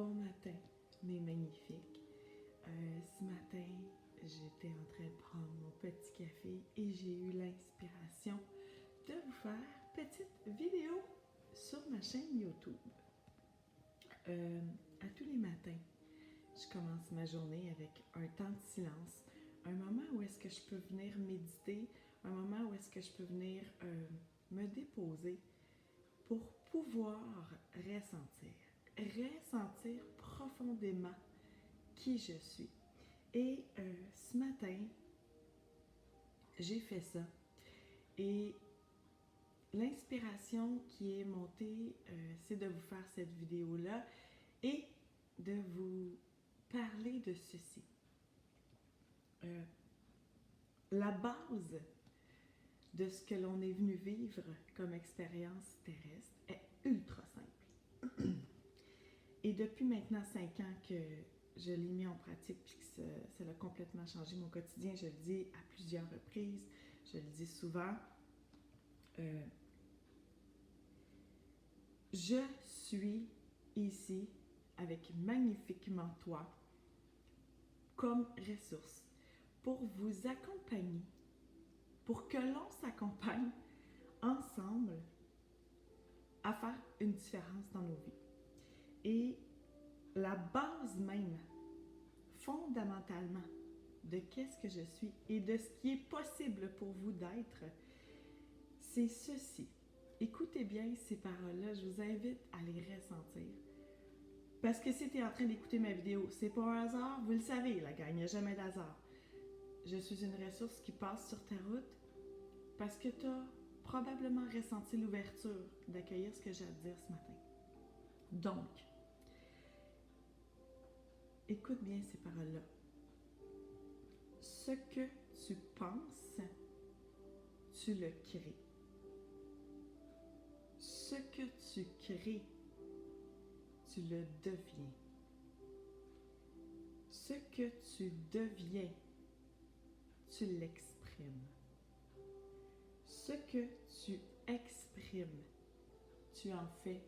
Bon matin, mes magnifiques. Ce matin, j'étais en train de prendre mon petit café et j'ai eu l'inspiration de vous faire une petite vidéo sur ma chaîne YouTube. À tous les matins, je commence ma journée avec un temps de silence, un moment où est-ce que je peux venir méditer, un moment où est-ce que je peux venir me déposer pour pouvoir ressentir profondément qui je suis. Et ce matin, j'ai fait ça. Et l'inspiration qui est montée, c'est de vous faire cette vidéo-là et de vous parler de ceci. La base de ce que l'on est venu vivre comme expérience terrestre est ultra simple. Et depuis maintenant 5 ans que je l'ai mis en pratique puis que ça a complètement changé mon quotidien, je le dis à plusieurs reprises, je le dis souvent, je suis ici avec magnifiquement toi comme ressource pour vous accompagner, pour que l'on s'accompagne ensemble à faire une différence dans nos vies. Et la base même, fondamentalement, de qu'est-ce que je suis et de ce qui est possible pour vous d'être, c'est ceci. Écoutez bien ces paroles-là, je vous invite à les ressentir. Parce que si tu es en train d'écouter ma vidéo, c'est pas un hasard, vous le savez, la gang, il n'y a jamais d'hasard. Je suis une ressource qui passe sur ta route parce que tu as probablement ressenti l'ouverture d'accueillir ce que j'ai à te dire ce matin. Donc, écoute bien ces paroles-là. Ce que tu penses, tu le crées. Ce que tu crées, tu le deviens. Ce que tu deviens, tu l'exprimes. Ce que tu exprimes, tu en fais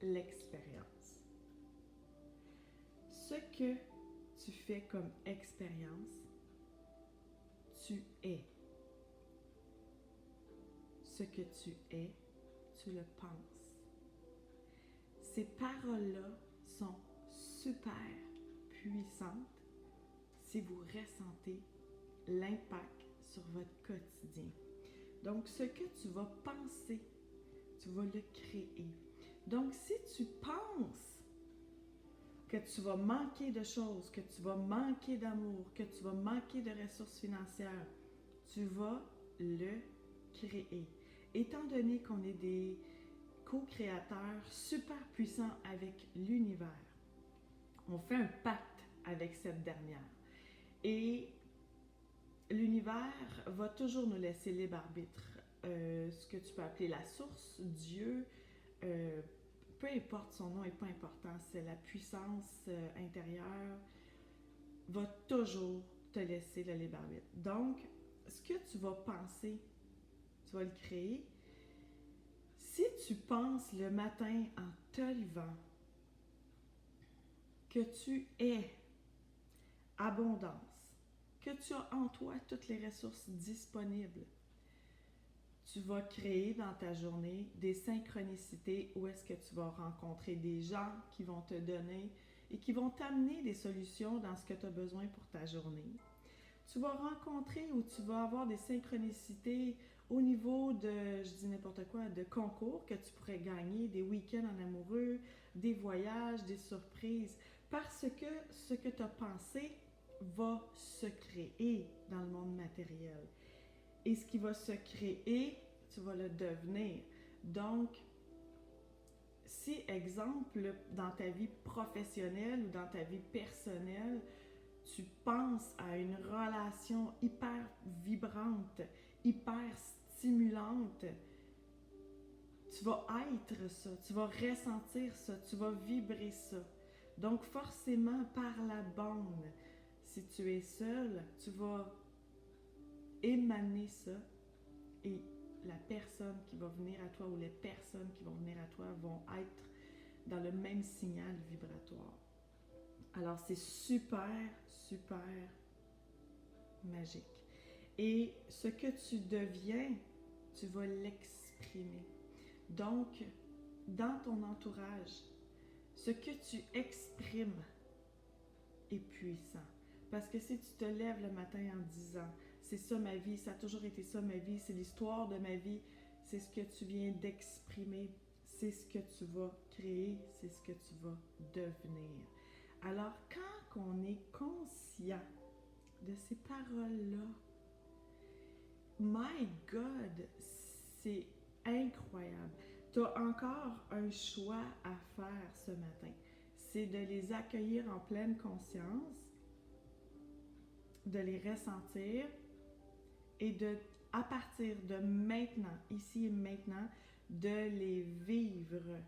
l'expérience. Ce que tu fais comme expérience, tu es. Ce que tu es, tu le penses. Ces paroles-là sont super puissantes si vous ressentez l'impact sur votre quotidien. Donc, ce que tu vas penser, tu vas le créer. Donc, si tu penses que tu vas manquer de choses, que tu vas manquer d'amour, que tu vas manquer de ressources financières, tu vas le créer. Étant donné qu'on est des co-créateurs super puissants avec l'univers, on fait un pacte avec cette dernière. Et l'univers va toujours nous laisser libre arbitre. Ce que tu peux appeler la source, Dieu, peu importe son nom n'est pas important, c'est la puissance intérieure, va toujours te laisser le libre arbitre. Donc, ce que tu vas penser, tu vas le créer. Si tu penses le matin en te levant que tu es abondance, que tu as en toi toutes les ressources disponibles, tu vas créer dans ta journée des synchronicités où est-ce que tu vas rencontrer des gens qui vont te donner et qui vont t'amener des solutions dans ce que tu as besoin pour ta journée. Tu vas rencontrer ou tu vas avoir des synchronicités au niveau de, je dis n'importe quoi, de concours que tu pourrais gagner, des week-ends en amoureux, des voyages, des surprises, parce que ce que tu as pensé va se créer dans le monde matériel. Et ce qui va se créer, tu vas le devenir. Donc, si, exemple, dans ta vie professionnelle ou dans ta vie personnelle, tu penses à une relation hyper vibrante, hyper stimulante, tu vas être ça, tu vas ressentir ça, tu vas vibrer ça. Donc, forcément, par la bande, si tu es seul, tu vas émaner ça et la personne qui va venir à toi ou les personnes qui vont venir à toi vont être dans le même signal vibratoire. Alors, c'est super, super magique. Et ce que tu deviens, tu vas l'exprimer. Donc, dans ton entourage, ce que tu exprimes est puissant. Parce que si tu te lèves le matin en disant « c'est ça ma vie, ça a toujours été ça ma vie, c'est l'histoire de ma vie », c'est ce que tu viens d'exprimer, c'est ce que tu vas créer, c'est ce que tu vas devenir. Alors, quand on est conscient de ces paroles-là, my God, c'est incroyable. Tu as encore un choix à faire ce matin. C'est de les accueillir en pleine conscience, de les ressentir et à partir de maintenant, ici et maintenant, de les vivre,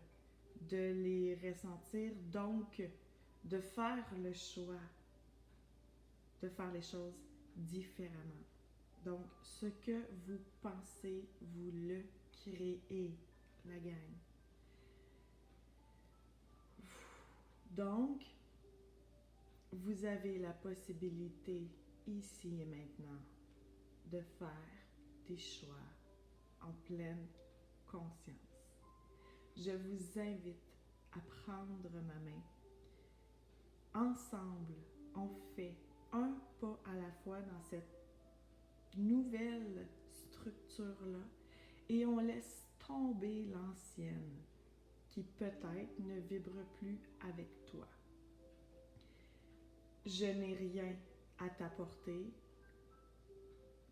de les ressentir, donc de faire le choix de faire les choses différemment. Donc, ce que vous pensez, vous le créez, la gang. Donc, vous avez la possibilité, ici et maintenant, de faire des choix en pleine conscience. Je vous invite à prendre ma main. Ensemble, on fait un pas à la fois dans cette nouvelle structure-là et on laisse tomber l'ancienne qui peut-être ne vibre plus avec toi. Je n'ai rien à t'apporter.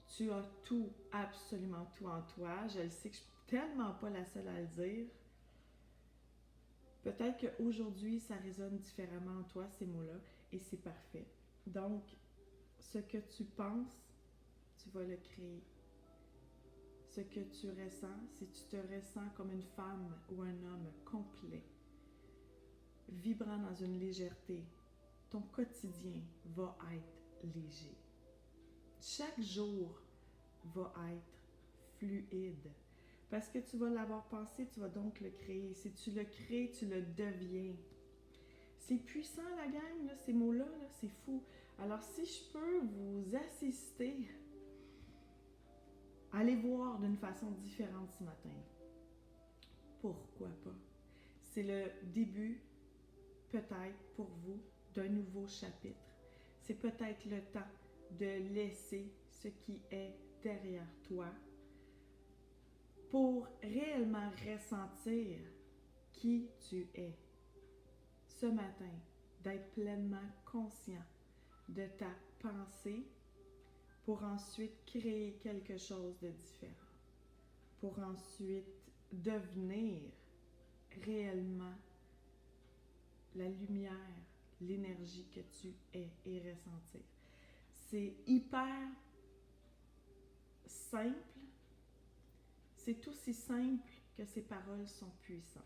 Tu as tout, absolument tout en toi. Je le sais que je ne suis tellement pas la seule à le dire. Peut-être qu'aujourd'hui, ça résonne différemment en toi, ces mots-là, et c'est parfait. Donc, ce que tu penses, tu vas le créer. Ce que tu ressens, si tu te ressens comme une femme ou un homme complet, vibrant dans une légèreté, ton quotidien va être léger. Chaque jour va être fluide. Parce que tu vas l'avoir pensé, tu vas donc le créer. Si tu le crées, tu le deviens. C'est puissant, la gang, là, ces mots-là, là, c'est fou. Alors, si je peux vous assister, allez voir d'une façon différente ce matin. Pourquoi pas? C'est le début, peut-être, pour vous, d'un nouveau chapitre. C'est peut-être le temps de laisser ce qui est derrière toi pour réellement ressentir qui tu es. Ce matin, d'être pleinement conscient de ta pensée pour ensuite créer quelque chose de différent, pour ensuite devenir réellement la lumière, l'énergie que tu es et ressentir. C'est hyper simple, c'est aussi simple que ces paroles sont puissantes.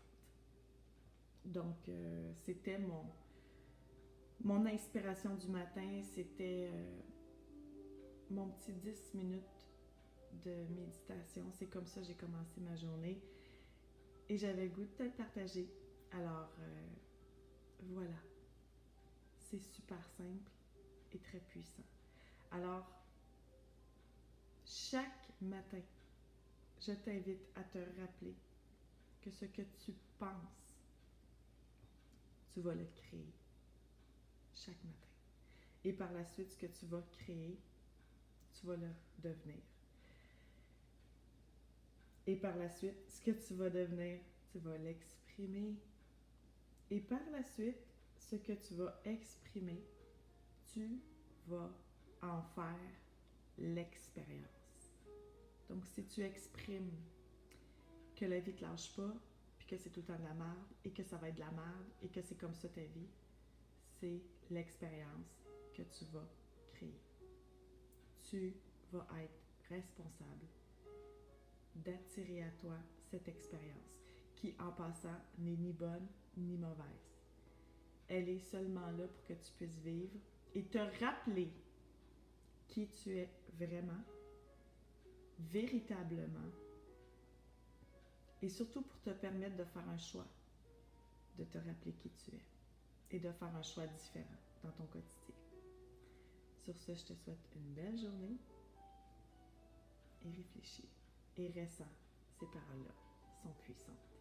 Donc, c'était mon inspiration du matin, c'était mon petit 10 minutes de méditation. C'est comme ça que j'ai commencé ma journée et j'avais le goût de te le partager. Alors, voilà, c'est super simple et très puissant. Alors, chaque matin, je t'invite à te rappeler que ce que tu penses, tu vas le créer chaque matin. Et par la suite, ce que tu vas créer, tu vas le devenir. Et par la suite, ce que tu vas devenir, tu vas l'exprimer. Et par la suite, ce que tu vas exprimer, tu vas en faire l'expérience. Donc, si tu exprimes que la vie ne te lâche pas, puis que c'est tout le temps de la merde, et que ça va être de la merde, et que c'est comme ça ta vie, c'est l'expérience que tu vas créer. Tu vas être responsable d'attirer à toi cette expérience qui, en passant, n'est ni bonne ni mauvaise. Elle est seulement là pour que tu puisses vivre et te rappeler qui tu es vraiment, véritablement, et surtout pour te permettre de faire un choix, de te rappeler qui tu es. et de faire un choix différent dans ton quotidien. Sur ce, je te souhaite une belle journée et réfléchis et ressens ces paroles-là sont puissantes.